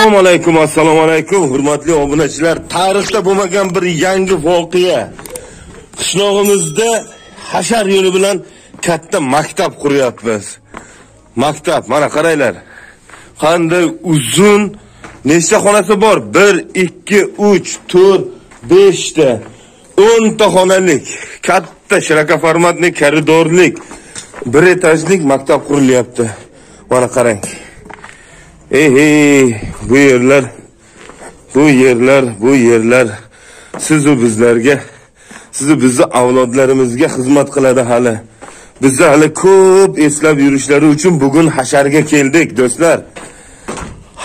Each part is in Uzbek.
Assalomu alaykum, hurmatli obunachilar. Tarixda bo'lmagan bir yangi voqea. Qishlog'imizda hashar yo'li bilan katta maktab quryapmiz. Maktab, mana qaranglar. Qanday uzun, nechta xonasi bor? 1, 2, 3, 4, 5 ta. 10 ta xonalik, katta shiraka formatli koridorlik, bir etajlik maktab qurilyapti. Mana qarang. Bu yerlar sizu bizlarga, sizu bizni avlodlarimizga xizmat qiladi hali. Bizni hali ko'p eslab yurishlari uchun bugun hasharga keldik, do'stlar.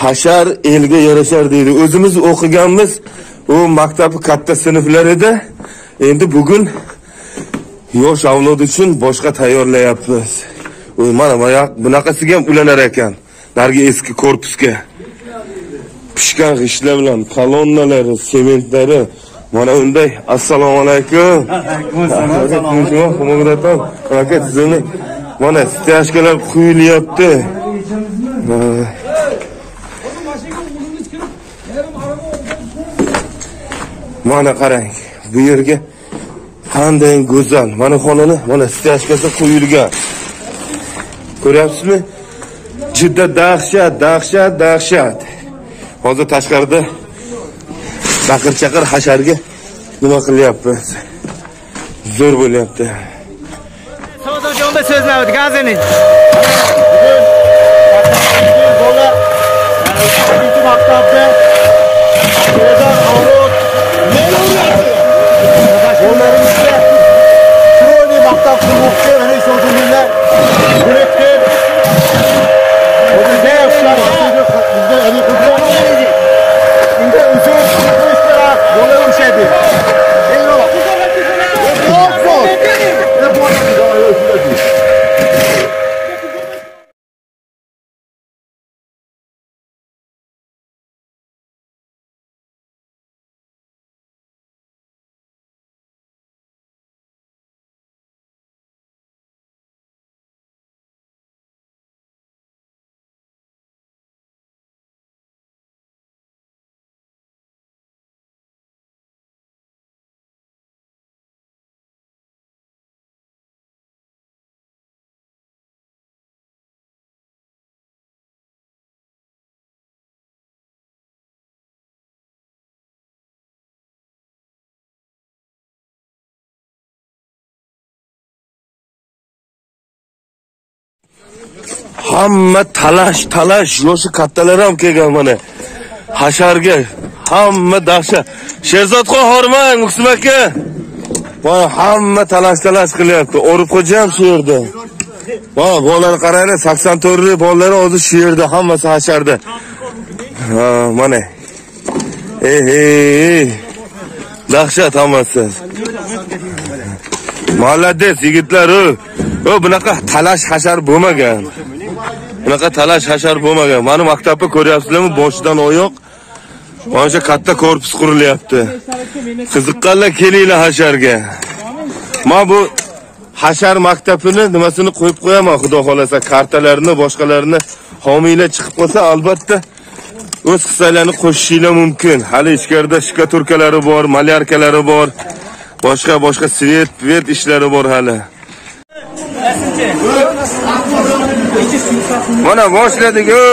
Hashar elga yarashar deydi. O'zimiz o'qiganmiz, u maktabi katta sinflar edi. Endi bugun yosh avlod uchun boshqa tayyorlayapmiz. Mana bunaqasiga ham ulanar ekan. Nargi eski korpusga pishgan g'ishtlar bilan kolonnalari, sementlari mana unday. Assalomu alaykum. Assalom. Aka sizlarni mana stashkalar quyilyapti. Mana qarang, bu yerga qanday go'zal. Mana xonani, mana stashkasi qo'yilgan. Ko'ryapsizmi? Juda dahshat. Hozir tashqarida baqir-chaqir hasharga nima qilyapmiz? Zo'r bo'lyapti. Savdojonda so'zlaydi, gazini. Bola ikkinchi maktabda Qozon avlod bo'larimizga chiroyli maktab qurmoqchi, mana sozumlar direktor o'ziga yoshlar bizda ali qudrat endi usul qilishlar bo'lar o'shadi. Hamma talash, yoshi kattalar ham kelgan mana. Hasharga hamma dahshat. Sherzodxon hormang, Muqsim aka. Mana hamma talash qilyapti. Orifxo'ja ham shu yerda. Mana bolalar qaranglar, 84 bolalar hozir shu yerda, hammasi hasharda. Mana. Dahshat hammasi. Malades yigitlar, bunaqa talash hashar bo'lmagan. Bunaqa talash hashar bo'lmagan. Mana maktabni ko'ryapsizlarmi? Boshidan oyoq mana shu katta korpus qurilyapti. Qiziqqanlar kelinglar hasharga. Men bu hashar maktabini nimasini qo'yib qo'yaman, xudo xolasa, kartalarini, boshqalarini homiylar chiqib qolsa, albatta o'z hissalarini qo'shishinglar mumkin. Hali ichkarida shikaturkalari bor, malyarkalari bor, boshqa svet ishlari bor hali. Mana boshladik-ku.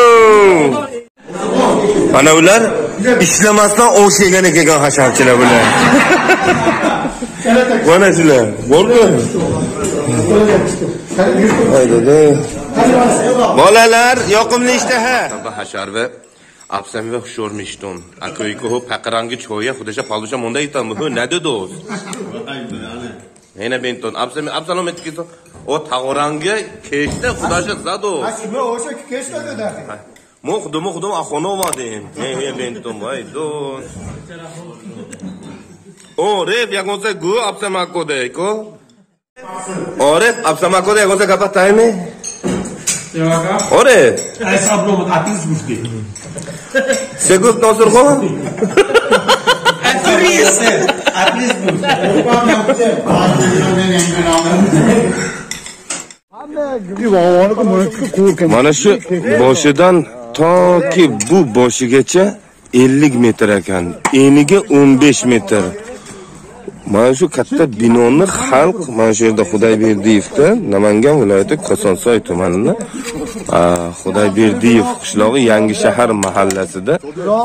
Mana ular ishlamasdan osh yegan ekan hasharchilar bular. Mana shular. Bormi? Hayda. Bolalar, yoqimli ishtaha. Hashar va Absam ve hushormishdon. Akoyko ho paqarangi choya xudasha palosha monda aytami. Ho nada do'st. Yana benton. Absalom etkiso. O tag'orangi kechda xudasha zado. Ashima o'sha kechda dedi. Muxdum axono vadim. Benton voy don. O rep yagonsa gu absamakode-ko. Orep absamakode yagonsa kapataymi? Ore. Hesablo atınız burki. Segup Nasırxon? Atriyesi. Atınız burki. Mana shu boshidan toki bu boshigacha 50 metr ekan. Eniga 15 metr. Mana shu katta binoni xalq mana shu yerda Xudoyberdiyevda, Namangan viloyati Kosonsoy tumanida Xudayberdiyev qishlog'i Yangi shahar mahallasida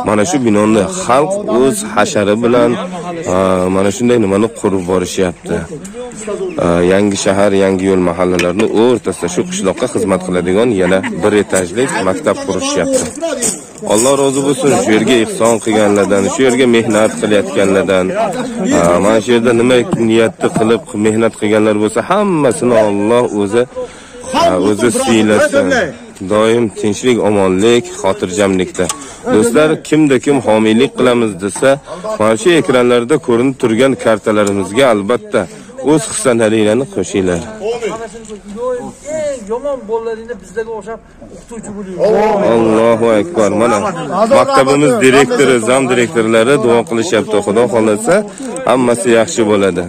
mana shu binoni xalq o'z hashari bilan mana shunday nimani qurib borishyapti. Yangi shahar, Yangi yo'l mahallalarining o'rtasida shu qishloqqa xizmat qiladigan yana bir etajli maktab qurishyapti. Alloh rozi bo'lsin shu yerga ihson qilganlardan, shu yerga mehnat qilayotganlardan, mana shu yerda nima niyatni qilib mehnat qilganlar bo'lsa, hammasini Alloh o'zi siylasin. Doim tinchlik, omonlik, xotirjamlikda. Do'stlar, kimda kim homiylik qilamiz desa, mana shu ekranlarda ko'rinib turgan kartalarimizga albatta o'z hissalaringlarni qo'shinglar. Yomon bolalarni bizlarga o'xshab o'qituvchi bo'ling. Allohu akbar. Mana maktabimiz direktori, zam direktorlari duo qilishyapti. Xudo xolasa hammasi yaxshi bo'ladi.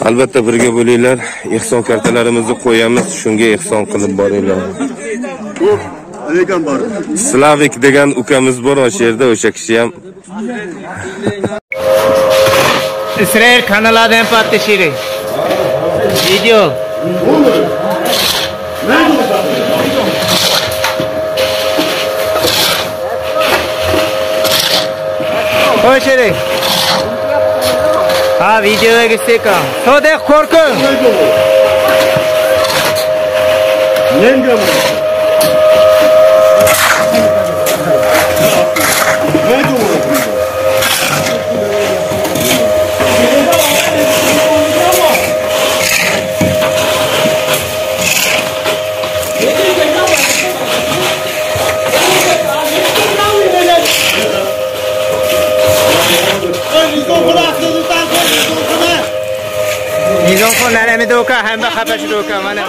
Albatta birga bo'linglar. Ihson kartalarimizni qo'yamiz, shunga ihson qilib boringlar. Slavik degan ukamiz bor o'sha yerda, o'sha kishi ham Israel kanallardan patishiri. Video. Hoşçakalın. Ha videoya gitsek ha. Sodek korkun. Nizam kon nereye mi doka hem de kapış doka mana.